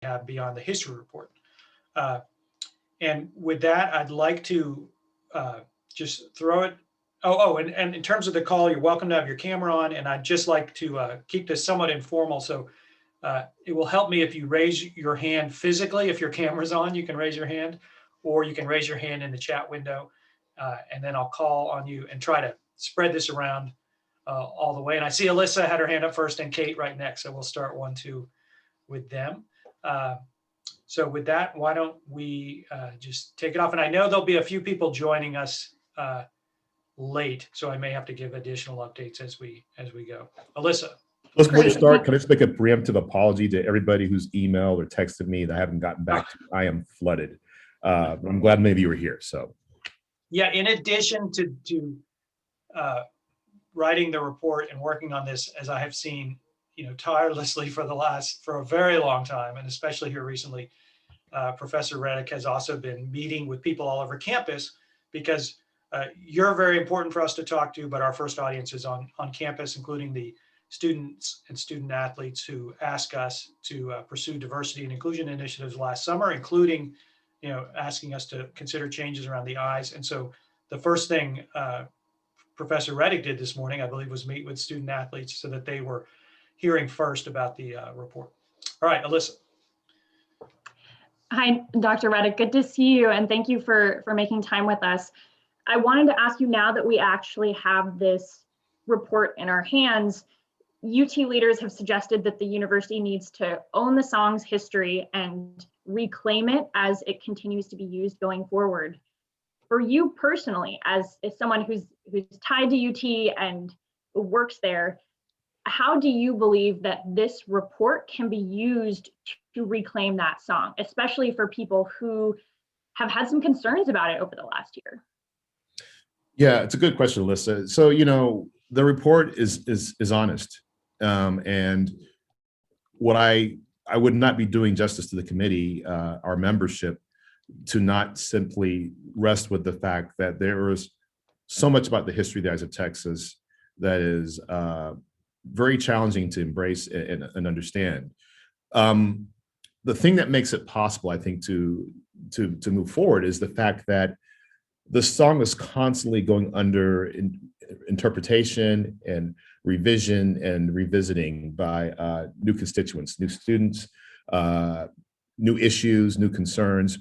have beyond the history report. Uh, and with that, I'd like to just throw it. And in terms of the call, you're welcome to have your camera on, and I'd just like to keep this somewhat informal. So it will help me if you raise your hand physically. If your camera's on, you can raise your hand, or you can raise your hand in the chat window, and then I'll call on you and try to spread this around all the way. And I see Alyssa had her hand up first and Kate right next. So we'll start 1, 2 with them. So with that, why don't we just take it off? And I know there'll be a few people joining us late, so I may have to give additional updates as we go. Alyssa. Before you start, can I just make a preemptive apology to everybody who's emailed or texted me that I haven't gotten back to? I am flooded. I'm glad maybe you were here. So, yeah, in addition to writing the report and working on this, as I have seen, tirelessly for a very long time, and especially here recently, Professor Reddick has also been meeting with people all over campus, because you're very important for us to talk to, but our first audience is on campus, including the students and student athletes who ask us to pursue diversity and inclusion initiatives last summer, including, asking us to consider changes around the eyes. And so the first thing Professor Reddick did this morning, I believe, was meet with student athletes so that they were hearing first about the report. All right, Alyssa. Hi, Dr. Reddick, good to see you, and thank you for making time with us. I wanted to ask you, now that we actually have this report in our hands, UT leaders have suggested that the university needs to own the song's history and reclaim it as it continues to be used going forward. For you personally, as someone who's tied to UT and works there, how do you believe that this report can be used to reclaim that song, especially for people who have had some concerns about it over the last year? Yeah, it's a good question, Alyssa. So, the report is honest. And what I would not be doing justice to the committee, our membership, to not simply rest with the fact that there is so much about the history of the Eyes of Texas that is very challenging to embrace and understand. The thing that makes it possible, I think, to move forward is the fact that the song is constantly going under interpretation and revision and revisiting by new constituents, new students, new issues, new concerns.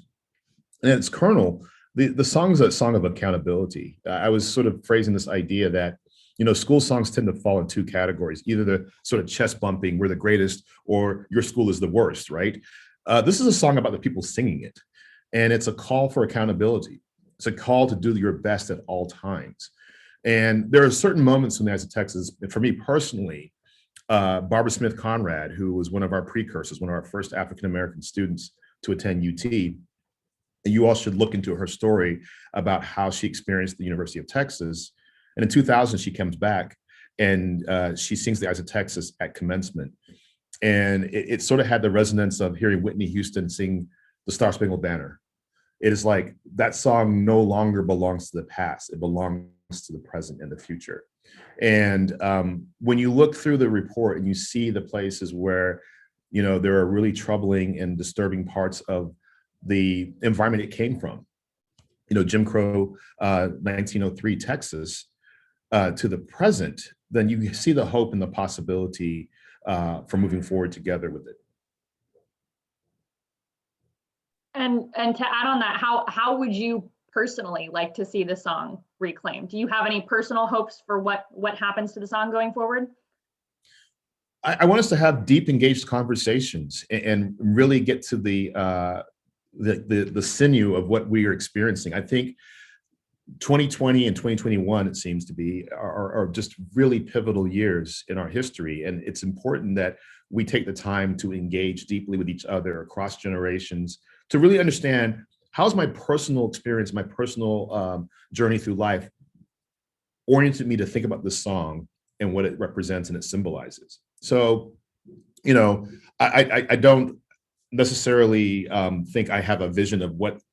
And at its kernel, the song is a song of accountability. I was sort of phrasing this idea that, school songs tend to fall in two categories: either the sort of chest bumping, we're the greatest, or your school is the worst, right? This is a song about the people singing it. And it's a call for accountability. It's a call to do your best at all times. And there are certain moments in the Eyes of Texas, for me personally, Barbara Smith Conrad, who was one of our precursors, one of our first African-American students to attend UT, and you all should look into her story about how she experienced the University of Texas. And in 2000, she comes back and she sings the Eyes of Texas at commencement. And it sort of had the resonance of hearing Whitney Houston sing the Star Spangled Banner. It is like that song no longer belongs to the past. It belongs to the present and the future. And when you look through the report and you see the places where, there are really troubling and disturbing parts of the environment it came from, Jim Crow, 1903 Texas, to the present, then you see the hope and the possibility for moving forward together with it. And to add on that, how would you personally like to see the song reclaimed? Do you have any personal hopes for what happens to the song going forward? I want us to have deep, engaged conversations and really get to the sinew of what we are experiencing. I think 2020 and 2021, it seems to be, are just really pivotal years in our history. And it's important that we take the time to engage deeply with each other across generations to really understand, how's my personal experience, my personal journey through life oriented me to think about this song and what it represents and it symbolizes. So, I don't necessarily think I have a vision of what's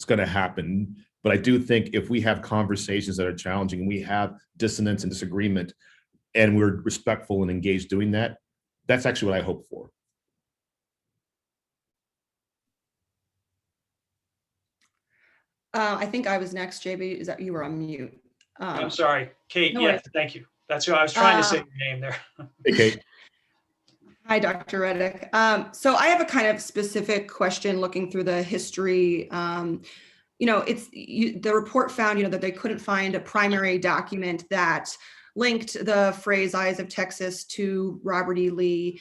going to happen, but I do think if we have conversations that are challenging and we have dissonance and disagreement and we're respectful and engaged doing that, that's actually what I hope for. I think I was next, JB. Is that you were on mute? I'm sorry, Kate. No Yes, worries. thank you. That's what I was trying to say your name there. Hey, Kate. Hi, Dr. Reddick. So I have a kind of specific question looking through the history. The report found, that they couldn't find a primary document that linked the phrase "Eyes of Texas" to Robert E. Lee,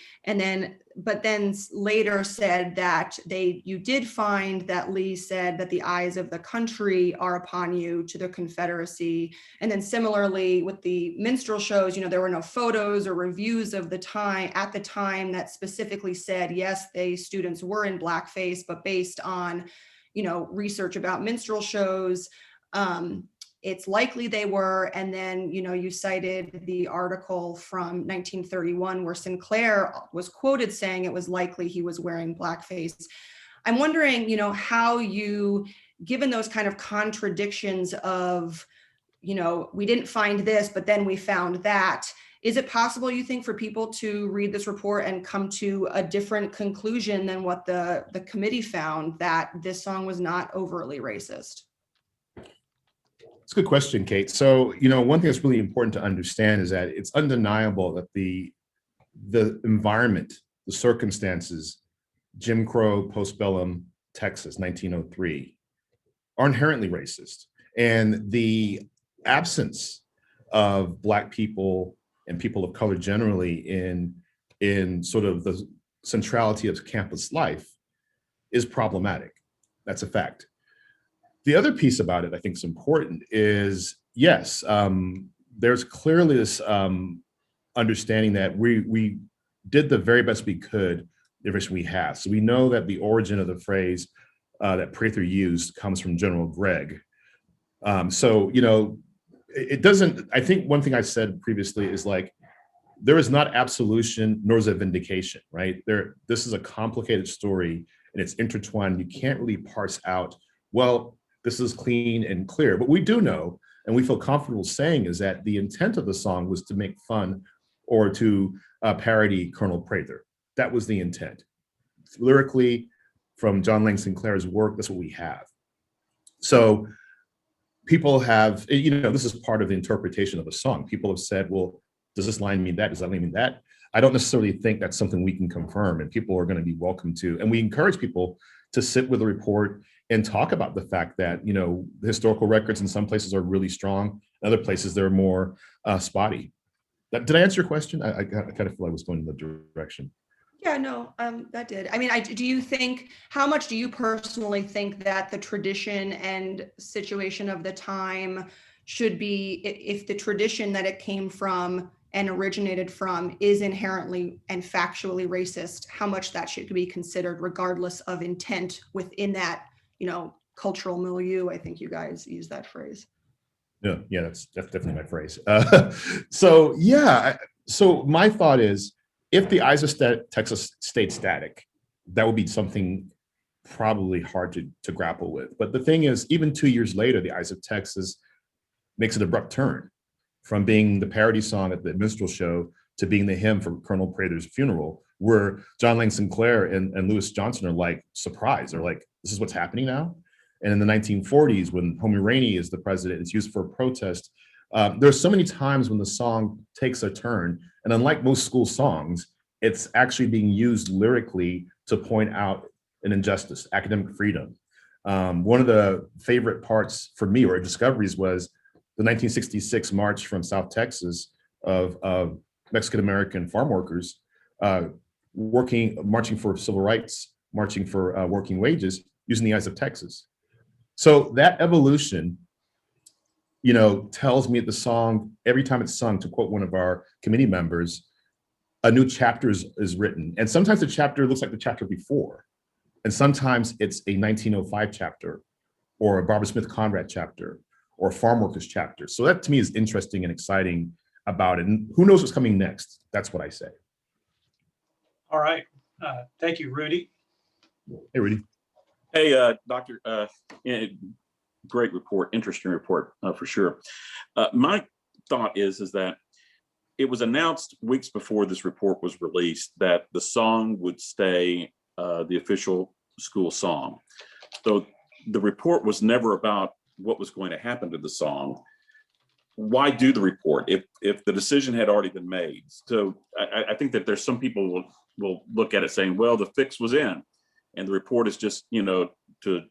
but then later said that you did find that Lee said that the eyes of the country are upon you to the Confederacy. And then similarly with the minstrel shows, there were no photos or reviews of the time at the time that specifically said, yes, the students were in blackface, but based on, research about minstrel shows, it's likely they were. And then, you cited the article from 1931 where Sinclair was quoted saying it was likely he was wearing blackface. I'm wondering, how you, given those kind of contradictions of, we didn't find this, but then we found that. Is it possible, you think, for people to read this report and come to a different conclusion than what the committee found, that this song was not overtly racist? It's a good question, Kate. So, one thing that's really important to understand is that it's undeniable that the environment, the circumstances, Jim Crow, postbellum Texas, 1903, are inherently racist. And the absence of Black people and people of color generally in sort of the centrality of campus life is problematic. That's a fact. The other piece about it I think is important is, yes, there's clearly this understanding that we did the very best we could, the information we have. So we know that the origin of the phrase that Prather used comes from General Gregg. It doesn't, I think one thing I said previously is like, there is not absolution, nor is it vindication, right? This is a complicated story and it's intertwined. You can't really parse out, well, this is clean and clear. But we do know, and we feel comfortable saying, is that the intent of the song was to make fun or to parody Colonel Prather. That was the intent. Lyrically, from John Lang Sinclair's work, that's what we have. So people have, this is part of the interpretation of the song. People have said, well, does this line mean that? Does that line mean that? I don't necessarily think that's something we can confirm, and people are going to be welcome to. And we encourage people to sit with the report and talk about the fact that, the historical records in some places are really strong. In other places, they're more spotty. Did I answer your question? I kind of feel I was going in the direction. Yeah, no, that did. I mean, how much do you personally think that the tradition and situation of the time should be, if the tradition that it came from and originated from is inherently and factually racist, how much that should be considered regardless of intent within that, cultural milieu? I think you guys use that phrase. Yeah, that's definitely my phrase. So my thought is, if the eyes of Texas stayed static, that would be something probably hard to grapple with. But the thing is, even 2 years later, the eyes of Texas makes an abrupt turn from being the parody song at the minstrel show to being the hymn for Colonel Prather's funeral, where John Lang Sinclair and Lewis Johnson are like surprised. They're like, this is what's happening now? And in the 1940s, when Homie Rainey is the president, it's used for a protest. There's so many times when the song takes a turn, and unlike most school songs, it's actually being used lyrically to point out an injustice, academic freedom. One of the favorite parts for me, or discoveries, was the 1966 march from South Texas of Mexican-American farm workers marching for civil rights, marching for working wages, using the eyes of Texas. So that evolution, tells me that the song, every time it's sung, to quote one of our committee members, a new chapter is written. And sometimes the chapter looks like the chapter before. And sometimes it's a 1905 chapter, or a Barbara Smith Conrad chapter, or a farm workers chapter. So that to me is interesting and exciting about it. And who knows what's coming next? That's what I say. All right. Thank you, Rudy. Hey, Rudy. Hey, Doctor, great report, interesting report for sure. My thought is that it was announced weeks before this report was released that the song would stay the official school song. So the report was never about what was going to happen to the song, why do the report if the decision had already been made? So I think that there's some people will look at it saying, well, the fix was in, and the report is just, to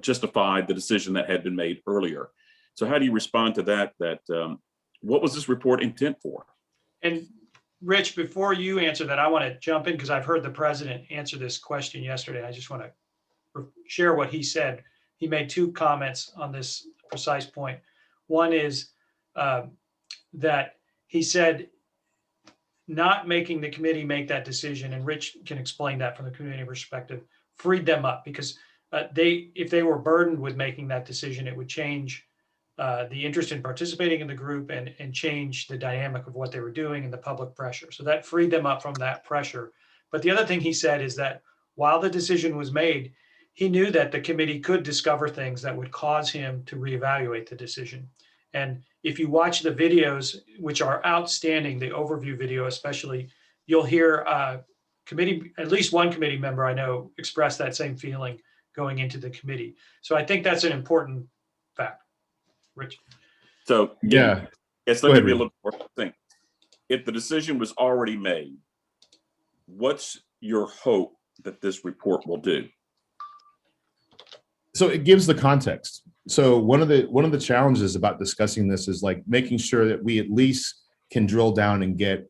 justify the decision that had been made earlier. So how do you respond to that? What was this report intent for? And Rich, before you answer that, I want to jump in because I've heard the president answer this question yesterday. I just want to share what he said. He made two comments on this precise point. One is that he said not making the committee make that decision, and Rich can explain that from the community perspective, freed them up because if they were burdened with making that decision, it would change the interest in participating in the group and change the dynamic of what they were doing and the public pressure. So that freed them up from that pressure. But the other thing he said is that while the decision was made, he knew that the committee could discover things that would cause him to reevaluate the decision. And if you watch the videos, which are outstanding, the overview video especially, you'll hear at least one committee member I know express that same feeling going into the committee. So I think that's an important fact. Rich. So Yeah, it's let me be a little more think. If the decision was already made, what's your hope that this report will do? So it gives the context. So one of the challenges about discussing this is like making sure that we at least can drill down and get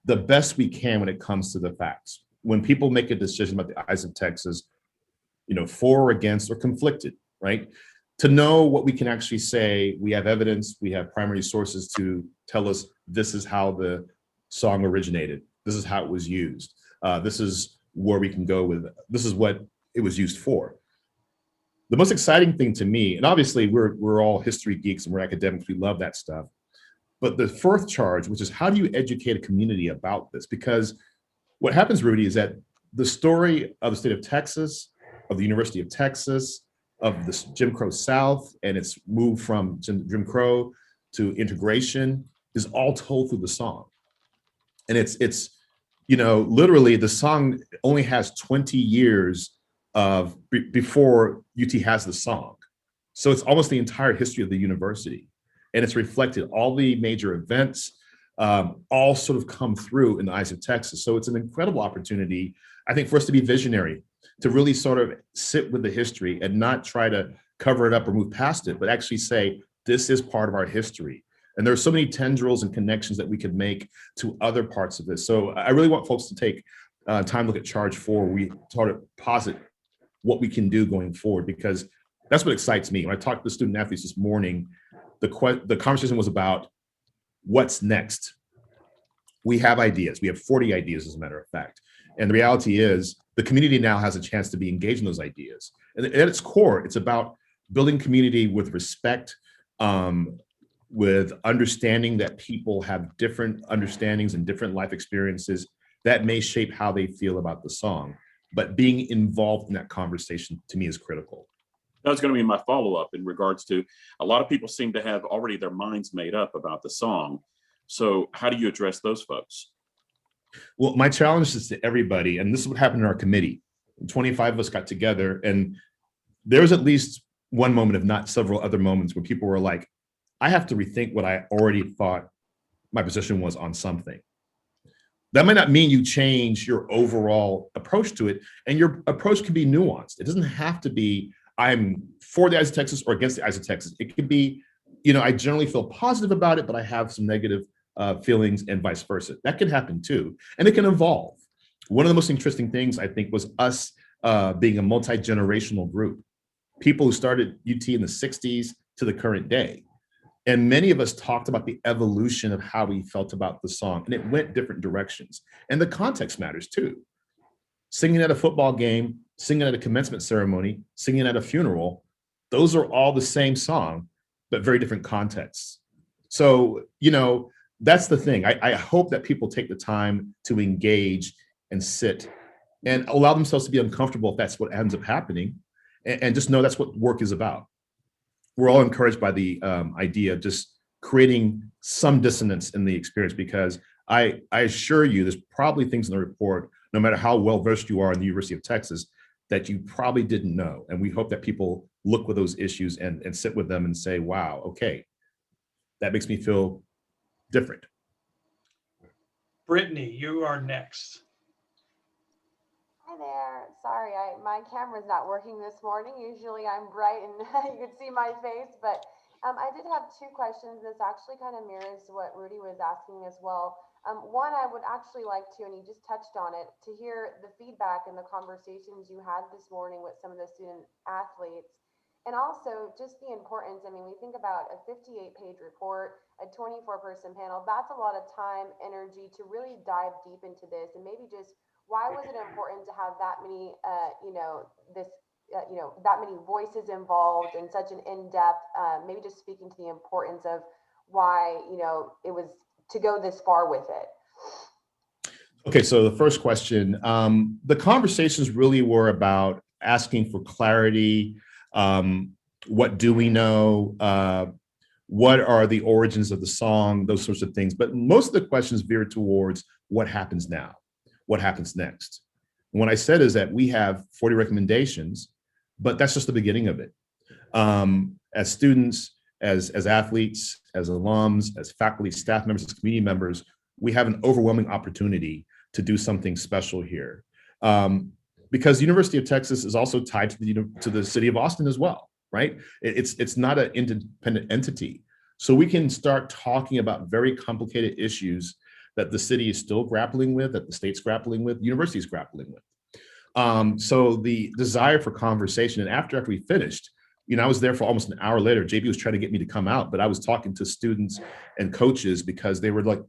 the best we can when it comes to the facts. When people make a decision about the eyes of Texas, for or against or conflicted, right? To know what we can actually say, we have evidence, we have primary sources to tell us this is how the song originated. This is how it was used. This is where we can go with it. This is what it was used for. The most exciting thing to me, and obviously we're all history geeks and we're academics, we love that stuff. But the fourth charge, which is how do you educate a community about this? Because what happens, Rudy, is that the story of the state of Texas, of the University of Texas, of the Jim Crow South, and its move from Jim Crow to integration is all told through the song. And it's literally the song only has 20 years of before UT has the song. So it's almost the entire history of the university. And it's reflected all the major events, all sort of come through in the eyes of Texas. So it's an incredible opportunity, I think, for us to be visionary, to really sort of sit with the history and not try to cover it up or move past it, but actually say, this is part of our history. And there are so many tendrils and connections that we could make to other parts of this. So I really want folks to take time to look at charge 4. We sort of posit what we can do going forward, because that's what excites me. When I talked to the student athletes this morning, the conversation was about what's next. We have ideas. We have 40 ideas, as a matter of fact. And the reality is the community now has a chance to be engaged in those ideas. And at its core, it's about building community with respect, with understanding that people have different understandings and different life experiences that may shape how they feel about the song. But being involved in that conversation, to me, is critical. That was going to be my follow-up in regards to a lot of people seem to have already their minds made up about the song. So how do you address those folks? Well, my challenge is to everybody, and this is what happened in our committee. 25 of us got together, and there was at least one moment, if not several other moments, where people were like, I have to rethink what I already thought my position was on something. That might not mean you change your overall approach to it, and your approach can be nuanced. It doesn't have to be, I'm for the eyes of Texas or against the eyes of Texas. It could be, I generally feel positive about it, but I have some negative feelings, and vice versa. That can happen too, and it can evolve. One of the most interesting things, I think, was us being a multi-generational group. People who started UT in the 60s to the current day. And many of us talked about the evolution of how we felt about the song, and it went different directions. And the context matters too. Singing at a football game, singing at a commencement ceremony, singing at a funeral, those are all the same song, but very different contexts. So, that's the thing. I hope that people take the time to engage and sit and allow themselves to be uncomfortable if that's what ends up happening, and just know that's what work is about. We're all encouraged by the idea of just creating some dissonance in the experience, because I assure you there's probably things in the report, no matter how well versed you are in the University of Texas, that you probably didn't know. And we hope that people look with those issues and sit with them and say, wow, okay, that makes me feel different. Brittany, you are next. Hi there. Sorry, my camera's not working this morning. Usually I'm bright and you can see my face, but I did have two questions. This actually kind of mirrors what Rudy was asking as well. One, I would actually like to, and you just touched on it, to hear the feedback and the conversations you had this morning with some of the student athletes. And also just the importance, I mean, we think about a 58-page report, a 24-person panel, that's a lot of time, energy to really dive deep into this, and maybe just why was it important to have that many, that many voices involved in such an in-depth, maybe just speaking to the importance of why, it was to go this far with it. Okay, so the first question, the conversations really were about asking for clarity. What do we know? What are the origins of the song? Those sorts of things. But most of the questions veered towards what happens now, what happens next. And what I said is that we have 40 recommendations, but that's just the beginning of it. As students, as athletes, as alums, as faculty, staff members, as community members, we have an overwhelming opportunity to do something special here. Because the University of Texas is also tied to the city of Austin as well, right? It's not an independent entity. So we can start talking about very complicated issues that the city is still grappling with, that the state's grappling with, the university is grappling with. So the desire for conversation, and after we finished, I was there for almost an hour later. JB was trying to get me to come out, but I was talking to students and coaches because they were like,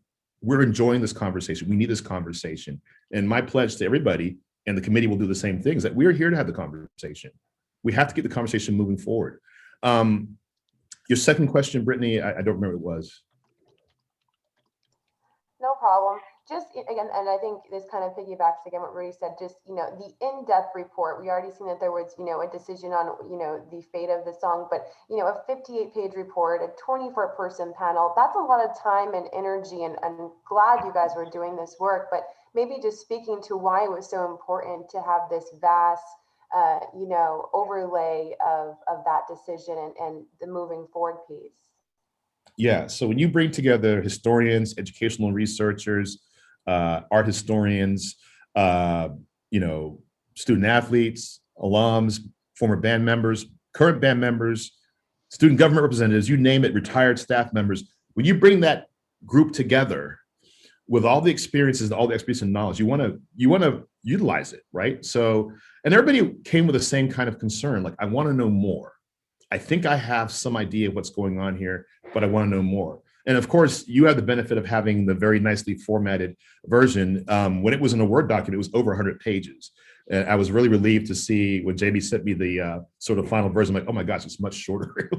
we're enjoying this conversation. We need this conversation. And my pledge to everybody, and the committee will do the same thing, is that we're here to have the conversation. We have to get the conversation moving forward. Your second question, Brittany, I don't remember what it was. No problem. Just again, and I think this kind of piggybacks again what Rudy said, just, the in-depth report, we already seen that there was, a decision on, the fate of the song, but, a 58-page report, a 24-person panel, that's a lot of time and energy, and I'm glad you guys were doing this work, but maybe just speaking to why it was so important to have this vast, overlay of that decision and the moving forward piece. Yeah, so when you bring together historians, educational researchers, art historians, student athletes, alums, former band members, current band members, student government representatives, you name it, retired staff members, when you bring that group together with all the experiences, all the experience and knowledge, you want to utilize it, right? So, and everybody came with the same kind of concern, like, I want to know more. I think I have some idea of what's going on here, but I want to know more. And of course, you have the benefit of having the very nicely formatted version. When it was in a Word document, it was over 100 pages. And I was really relieved to see when Jamie sent me the sort of final version, I'm like, oh my gosh, it's much shorter.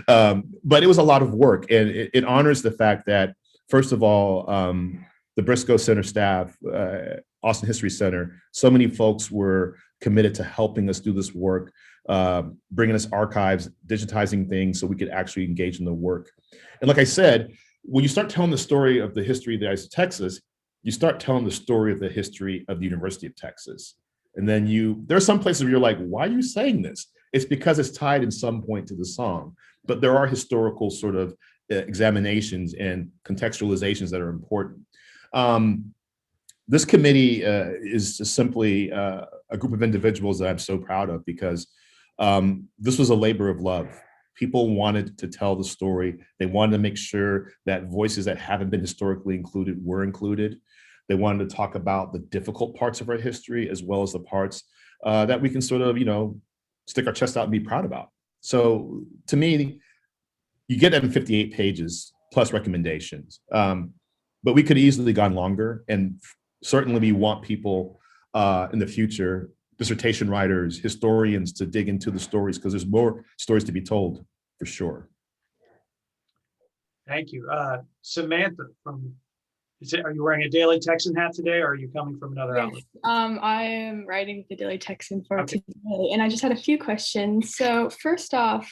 But it was a lot of work. And it honors the fact that, first of all, the Briscoe Center staff, Austin History Center, so many folks were committed to helping us do this work, bringing us archives, digitizing things so we could actually engage in the work. And like I said, when you start telling the story of the history of the University of Texas, you start telling the story of the history of the University of Texas. And then there are some places where you're like, why are you saying this? It's because it's tied in some point to the song. But there are historical sort of examinations and contextualizations that are important. This committee is just simply a group of individuals that I'm so proud of, because this was a labor of love. People wanted to tell the story. They wanted to make sure that voices that haven't been historically included were included. They wanted to talk about the difficult parts of our history, as well as the parts that we can sort of, stick our chest out and be proud about. So to me, you get that in 58 pages plus recommendations. But we could easily gone longer, and certainly we want people in the future, dissertation writers, historians, to dig into the stories, because there's more stories to be told for sure. Thank you. Samantha, are you wearing a Daily Texan hat today, or are you coming from another outlet? I am writing with the Daily Texan for Okay. today, and I just had a few questions. So first off,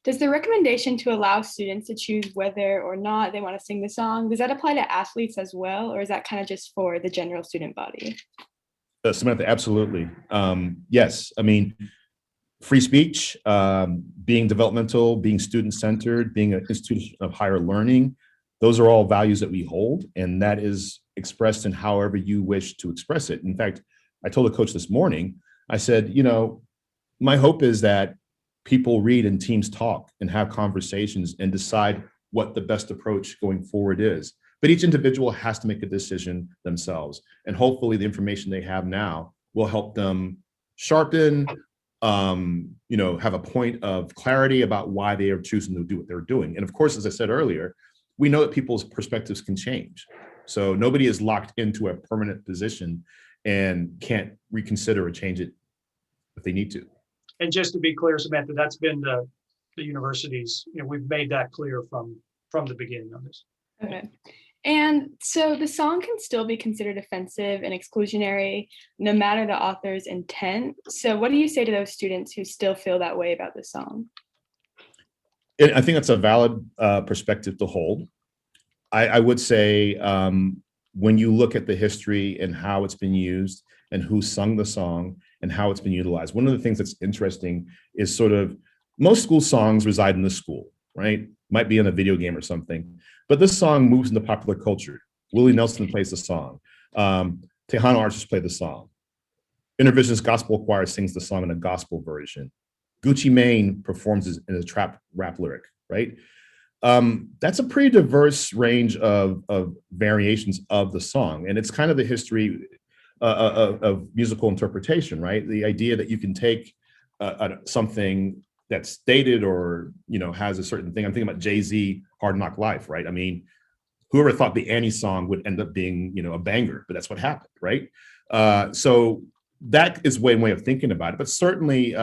does the recommendation to allow students to choose whether or not they want to sing the song, does that apply to athletes as well, or is that kind of just for the general student body? Samantha, absolutely. Yes, I mean, free speech, being developmental, being student-centered, being an institution of higher learning, those are all values that we hold, and that is expressed in however you wish to express it. In fact, I told a coach this morning, I said, you know, my hope is that people read and teams talk and have conversations and decide what the best approach going forward is. But each individual has to make a decision themselves. And hopefully the information they have now will help them sharpen, you know, have a point of clarity about why they are choosing to do what they're doing. And of course, as I said earlier, we know that people's perspectives can change. So nobody is locked into a permanent position and can't reconsider or change it if they need to. And just to be clear, Samantha, that's been the university's, you know, we've made that clear from the beginning on this. Okay. And so the song can still be considered offensive and exclusionary, no matter the author's intent. So what do you say to those students who still feel that way about the song? I think that's a valid perspective to hold. I would say when you look at the history and how it's been used and who sung the song and how it's been utilized, one of the things that's interesting is sort of most school songs reside in the school, right? Might be in a video game or something, but this song moves into popular culture. Willie Nelson plays the song. Tejano artists play the song. Intervision's gospel choir sings the song in a gospel version. Gucci Mane performs in a trap rap lyric, right? That's a pretty diverse range of variations of the song. And it's kind of the history of musical interpretation, right? The idea that you can take something that's stated or, you know, has a certain thing. I'm thinking about Jay-Z, Hard Knock Life, right? I mean, whoever thought the Annie song would end up being, you know, a banger, but that's what happened, right? So that is one way of thinking about it. But certainly,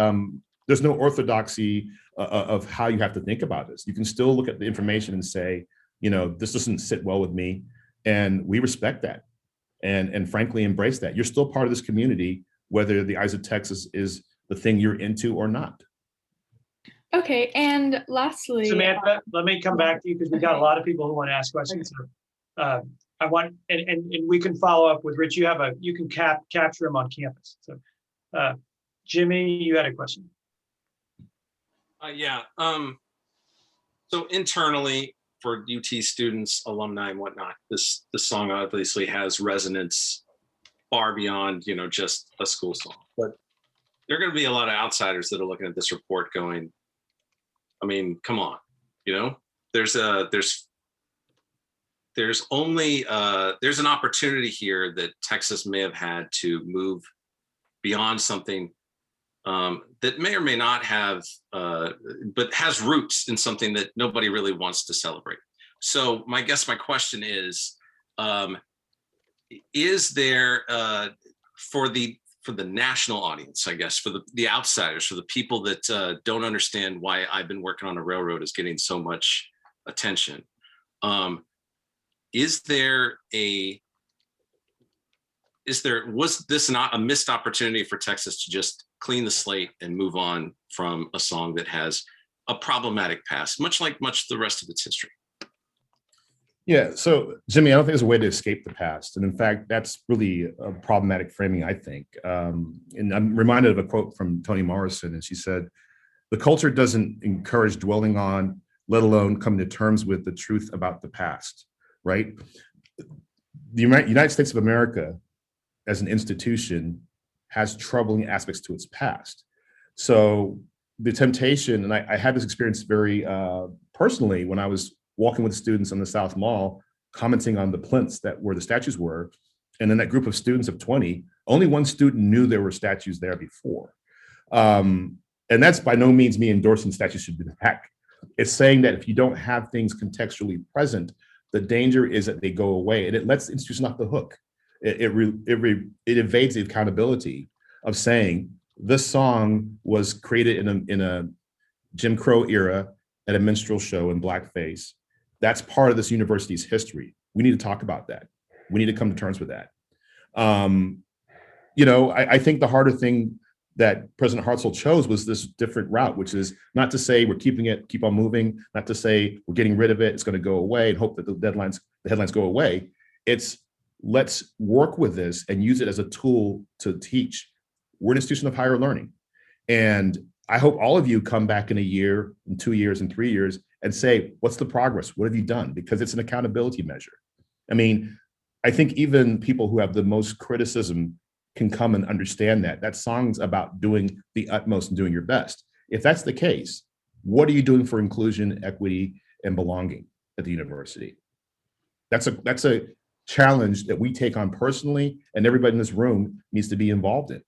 there's no orthodoxy of how you have to think about this. You can still look at the information and say, you know, this doesn't sit well with me. And we respect that and frankly embrace that. You're still part of this community, whether the Eyes of Texas is the thing you're into or not. Okay, and lastly, Samantha, let me come back to you because we got a lot of people who want to ask questions. So, I want, and we can follow up with Rich. You can capture him on campus. So, Jimmy, you had a question. Yeah. So internally for UT students, alumni, and whatnot, this song obviously has resonance far beyond, you know, just a school song. But there are going to be a lot of outsiders that are looking at this report going, I mean, come on, you know, there's an opportunity here that Texas may have had to move beyond something that may or may not have, but has roots in something that nobody really wants to celebrate. So my question is there for the national audience, I guess, for the outsiders, for the people that don't understand why I've been working on a railroad is getting so much attention, was this not a missed opportunity for Texas to just clean the slate and move on from a song that has a problematic past, much like the rest of its history? Yeah, so Jimmy, I don't think there's a way to escape the past. And in fact, that's really a problematic framing, I think. And I'm reminded of a quote from Toni Morrison, and she said, "The culture doesn't encourage dwelling on, let alone coming to terms with the truth about the past," right? The United States of America as an institution has troubling aspects to its past. So the temptation, and I had this experience very personally when I was walking with students on the South Mall, commenting on the plinths that where the statues were. And in that group of students of 20, only one student knew there were statues there before. And that's by no means me endorsing statues should be back. It's saying that if you don't have things contextually present, the danger is that they go away and it lets the institution off the hook. It evades the accountability of saying this song was created in a Jim Crow era at a minstrel show in blackface. That's part of this university's history. We need to talk about that. We need to come to terms with that. You know, I think the harder thing that President Hartzell chose was this different route, which is not to say we're keeping it, keep on moving, not to say we're getting rid of it, it's going to go away and hope that the headlines go away. It's let's work with this and use it as a tool to teach. We're an institution of higher learning. And I hope all of you come back in a year, in 2 years, in 3 years, and say, what's the progress? What have you done? Because it's an accountability measure. I mean, I think even people who have the most criticism can come and understand that. That song's about doing the utmost and doing your best. If that's the case, what are you doing for inclusion, equity, and belonging at the university? That's a challenge that we take on personally, and everybody in this room needs to be involved in.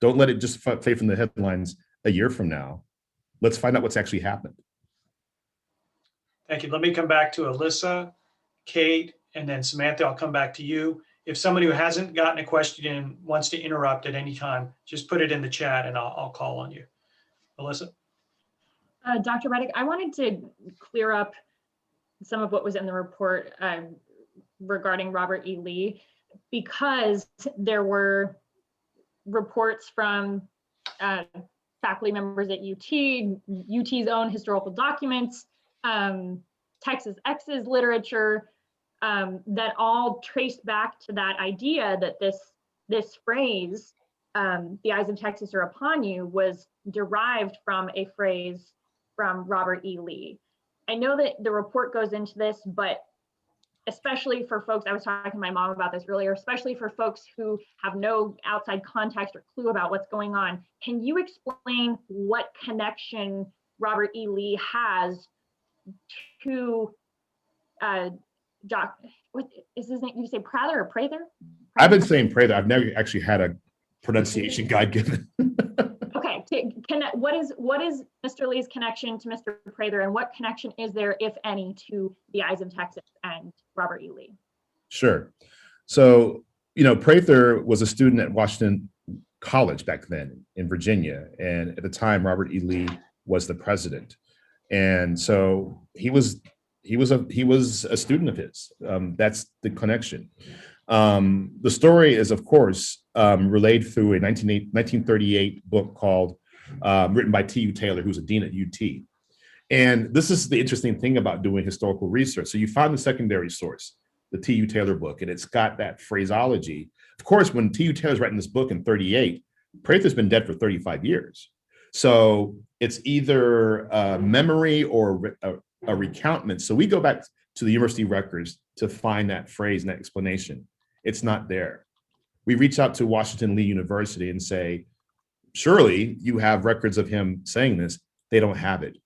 Don't let it just fade from the headlines a year from now. Let's find out what's actually happened. Thank you. Let me come back to Alyssa, Kate, and then Samantha. I'll come back to you. If somebody who hasn't gotten a question in wants to interrupt at any time, just put it in the chat and I'll call on you. Alyssa? Dr. Reddick, I wanted to clear up some of what was in the report regarding Robert E. Lee, because there were reports from faculty members at UT's own historical documents, Texas X's literature, that all traced back to that idea that this phrase, the eyes of Texas are upon you, was derived from a phrase from Robert E. Lee. I know that the report goes into this, but especially for folks, I was talking to my mom about this earlier, especially for folks who have no outside context or clue about what's going on, can you explain what connection Robert E. Lee has to what is his name? You say Prather or Prather? I've been saying Prather. I've never actually had a pronunciation guide given. Okay, what is Mr. Lee's connection to Mr. Prather, and what connection is there, if any, to the Eyes of Texas and Robert E. Lee? Sure. So, Prather was a student at Washington College back then in Virginia, and at the time, Robert E. Lee was the president, and so he was a student of his. That's the connection. The story is, of course, relayed through a 1938 book called, written by T.U. Taylor, who's a dean at UT. And this is the interesting thing about doing historical research. So you find the secondary source, the T.U. Taylor book, and it's got that phraseology. Of course, when T.U. Taylor's writing this book in 38, Prather's been dead for 35 years. So it's either a memory or a recountment. So we go back to the university records to find that phrase and that explanation. It's not there. We reach out to Washington Lee University and say, surely you have records of him saying this. They don't have it.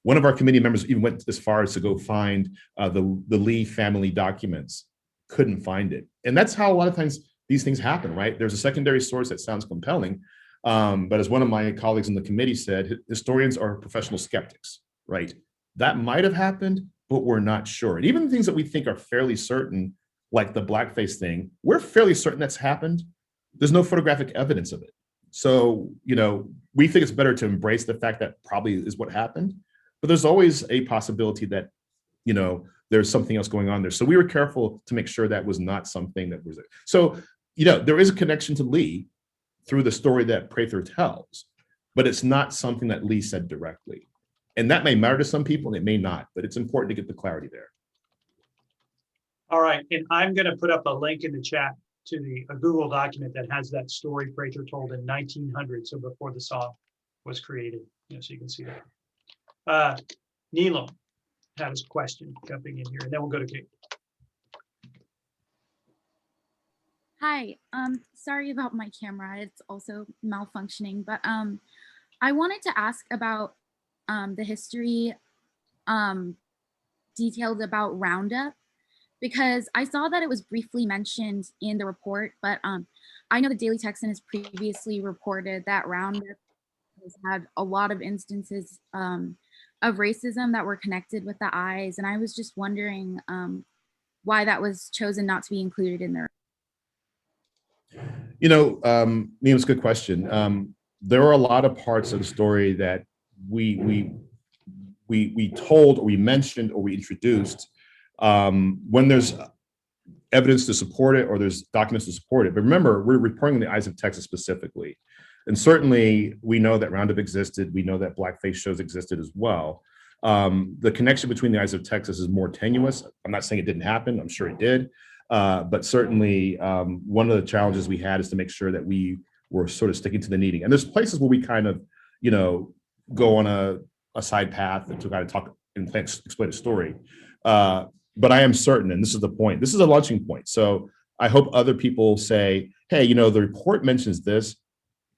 One of our committee members even went as far as to go find the Lee family documents, couldn't find it. And that's how a lot of times these things happen, right? There's a secondary source that sounds compelling, but as one of my colleagues in the committee said, historians are professional skeptics, right? That might have happened, but we're not sure. And even things that we think are fairly certain, like the blackface thing, we're fairly certain that's happened. There's no photographic evidence of it. So, we think it's better to embrace the fact that probably is what happened, but there's always a possibility that, there's something else going on there. So we were careful to make sure that was not something that was. So, there is a connection to Lee through the story that Prather tells, but it's not something that Lee said directly. And that may matter to some people and it may not, but it's important to get the clarity there. All right, and I'm going to put up a link in the chat to a Google document that has that story Prather told in 1900, so before the song was created, so you can see that. Neelam has a question jumping in here, and then we'll go to Kate. Hi, sorry about my camera. It's also malfunctioning, but I wanted to ask about the history detailed about Roundup, because I saw that it was briefly mentioned in the report, but I know the Daily Texan has previously reported that Roundup has had a lot of instances of racism that were connected with the eyes, and I was just wondering why that was chosen not to be included in there. Neil's a good question. There are a lot of parts of the story that we told or we mentioned or we introduced when there's evidence to support it or there's documents to support it. But remember, we're reporting the Eyes of Texas specifically. And certainly we know that Roundup existed. We know that blackface shows existed as well. The connection between the Eyes of Texas is more tenuous. I'm not saying it didn't happen. I'm sure it did. But certainly one of the challenges we had is to make sure that we were sort of sticking to the needing. And there's places where we kind of, go on a side path to kind of talk and explain a story. But I am certain, and this is the point, this is a launching point. So I hope other people say, hey, the report mentions this.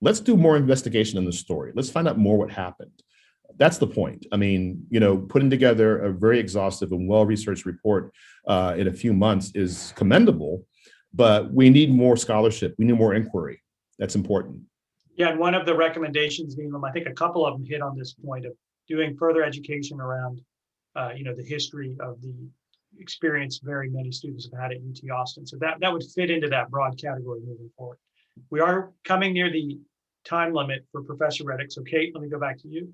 Let's do more investigation in the story. Let's find out more what happened. That's the point. I mean, putting together a very exhaustive and well-researched report in a few months is commendable, but we need more scholarship. We need more inquiry. That's important. Yeah, and one of the recommendations, Neelam, I think a couple of them hit on this point of doing further education around, the history of the experience very many students have had at UT Austin. So that would fit into that broad category moving forward. We are coming near the time limit for Professor Reddick. So Kate, let me go back to you.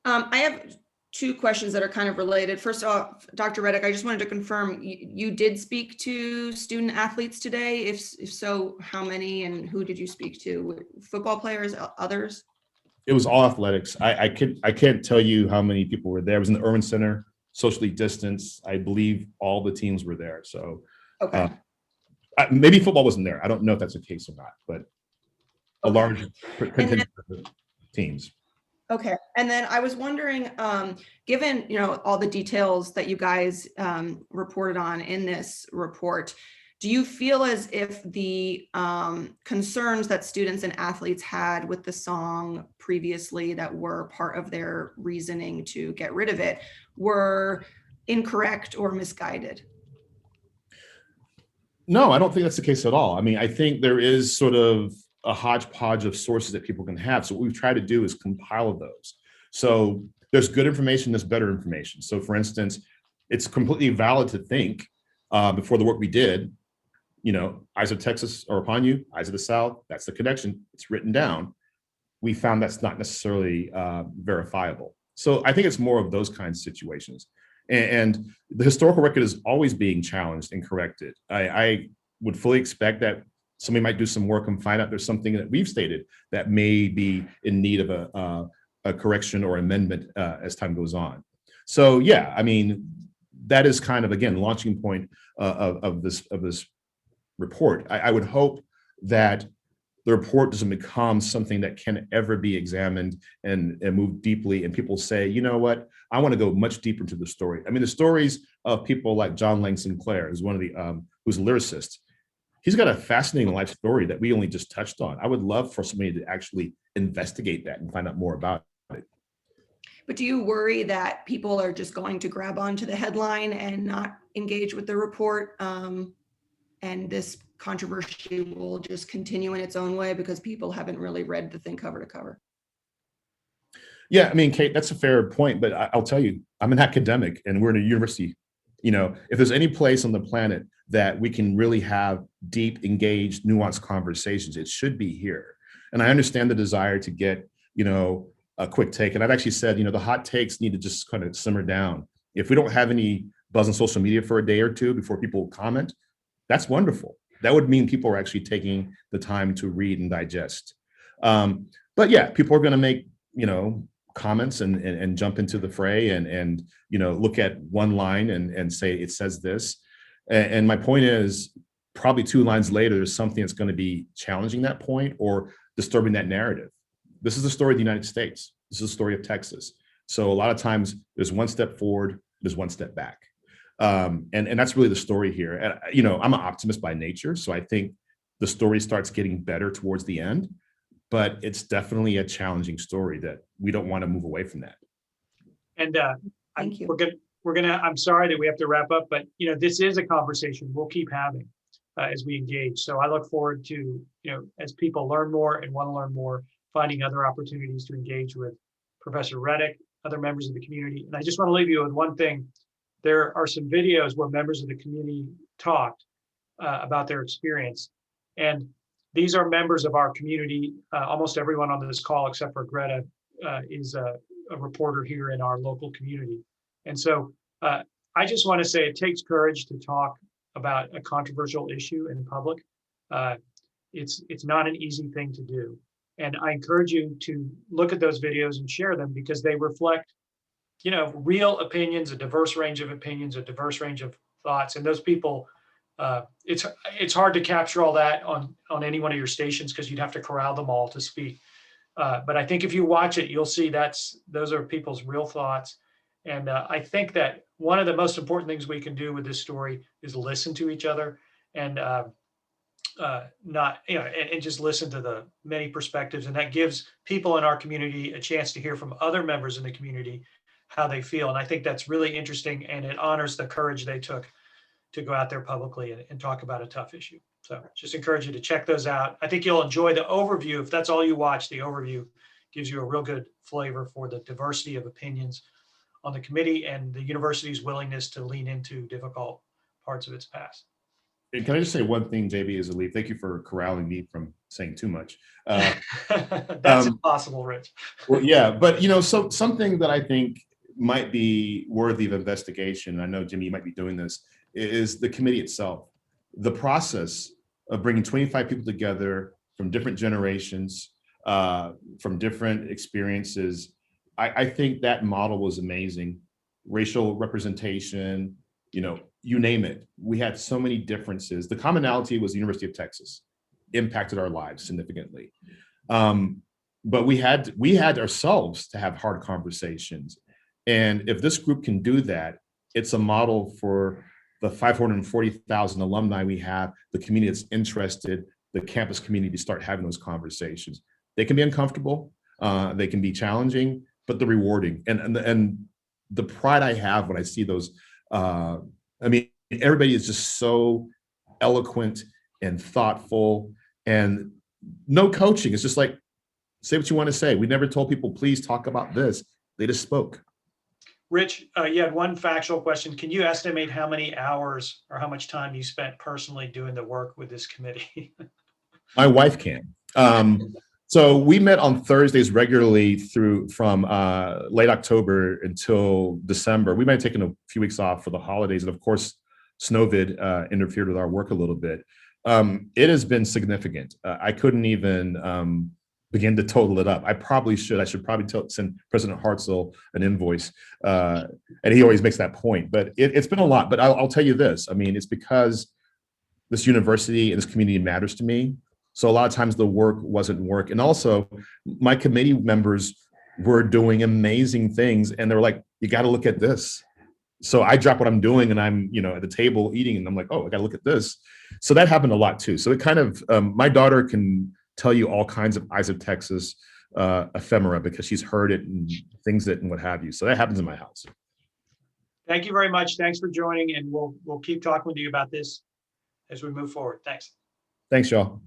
I have two questions that are kind of related. First off, Dr. Reddick, I just wanted to confirm you did speak to student athletes today. If so, how many and who did you speak to? Football players, others? It was all athletics. I can't tell you how many people were there. It was in the Irwin Center, socially distanced. I believe all the teams were there. So okay. Maybe football wasn't there. I don't know if that's the case or not, but a large contingent of teams. Okay, and then I was wondering, given all the details that you guys reported on in this report, do you feel as if the concerns that students and athletes had with the song previously that were part of their reasoning to get rid of it were incorrect or misguided? No, I don't think that's the case at all. I mean, I think there is sort of a hodgepodge of sources that people can have. So what we've tried to do is compile those. So there's good information, there's better information. So for instance, it's completely valid to think before the work we did, eyes of Texas are upon you, eyes of the South, that's the connection, it's written down. We found that's not necessarily verifiable. So I think it's more of those kinds of situations. And the historical record is always being challenged and corrected. I would fully expect that somebody might do some work and find out there's something that we've stated that may be in need of a correction or amendment as time goes on. So yeah, I mean, that is kind of, again, launching point of this report. I would hope that the report doesn't become something that can ever be examined and move deeply, and people say, you know what, I want to go much deeper into the story. I mean, the stories of people like John Lang Sinclair, who's one of the who's a lyricist. He's got a fascinating life story that we only just touched on. I would love for somebody to actually investigate that and find out more about it. But do you worry that people are just going to grab onto the headline and not engage with the report? And this controversy will just continue in its own way because people haven't really read the thing cover to cover? Yeah, I mean, Kate, that's a fair point, but I'll tell you, I'm an academic and we're in a university. If there's any place on the planet that we can really have deep, engaged, nuanced conversations, it should be here. And I understand the desire to get, a quick take. And I've actually said, the hot takes need to just kind of simmer down. If we don't have any buzz on social media for a day or two before people comment, that's wonderful. That would mean people are actually taking the time to read and digest. But yeah, people are going to make, comments and jump into the fray and look at one line and say it says this. And my point is, probably 2 lines later, there's something that's going to be challenging that point or disturbing that narrative. This is the story of the United States. This is the story of Texas. So a lot of times there's one step forward, there's one step back. And that's really the story here. And, I'm an optimist by nature. So I think the story starts getting better towards the end, but it's definitely a challenging story that we don't want to move away from that. And Thank you. we're gonna, I'm sorry that we have to wrap up, but this is a conversation we'll keep having as we engage. So I look forward to, as people learn more and want to learn more, finding other opportunities to engage with Professor Reddick, other members of the community. And I just want to leave you with one thing. There are some videos where members of the community talked about their experience. And these are members of our community. Almost everyone on this call, except for Greta, is a reporter here in our local community. And so I just want to say it takes courage to talk about a controversial issue in public. It's not an easy thing to do. And I encourage you to look at those videos and share them because they reflect, real opinions, a diverse range of opinions, a diverse range of thoughts. And those people It's hard to capture all that on any one of your stations because you'd have to corral them all to speak. But I think if you watch it, you'll see those are people's real thoughts. And I think that one of the most important things we can do with this story is listen to each other and not, and just listen to the many perspectives. And that gives people in our community a chance to hear from other members in the community how they feel. And I think that's really interesting, and it honors the courage they took to go out there publicly and talk about a tough issue. So just encourage you to check those out. I think you'll enjoy the overview. If that's all you watch, the overview gives you a real good flavor for the diversity of opinions on the committee and the university's willingness to lean into difficult parts of its past. And can I just say one thing, JB, as a lead? Thank you for corralling me from saying too much. That's impossible, Rich. Well, yeah, but so something that I think might be worthy of investigation, I know, Jimmy, you might be doing this, is the committee itself. The process of bringing 25 people together from different generations, from different experiences, I think that model was amazing. Racial representation, you name it. We had so many differences. The commonality was the University of Texas, impacted our lives significantly. But we had ourselves to have hard conversations. And if this group can do that, it's a model for the 540,000 alumni we have, the community that's interested, the campus community to start having those conversations. They can be uncomfortable, they can be challenging, but they're rewarding. And the pride I have when I see those, everybody is just so eloquent and thoughtful, and no coaching. It's just like, say what you want to say. We never told people, please talk about this. They just spoke. Rich, you had one factual question. Can you estimate how many hours or how much time you spent personally doing the work with this committee? My wife can. So we met on Thursdays regularly from late October until December. We might have taken a few weeks off for the holidays. And of course, Snowvid interfered with our work a little bit. It has been significant. I couldn't even begin to total it up. I should probably send President Hartzell an invoice. And he always makes that point, but it's been a lot. But I'll tell you this, it's because this university and this community matters to me. So a lot of times the work wasn't work. And also my committee members were doing amazing things. And they were like, you got to look at this. So I drop what I'm doing and I'm, at the table eating and I'm like, oh, I got to look at this. So that happened a lot too. So it kind of, my daughter can tell you all kinds of Eyes of Texas ephemera because she's heard it and things and what have you. So that happens in my house. Thank you very much. Thanks for joining, and we'll keep talking with you about this as we move forward. Thanks. Thanks, y'all.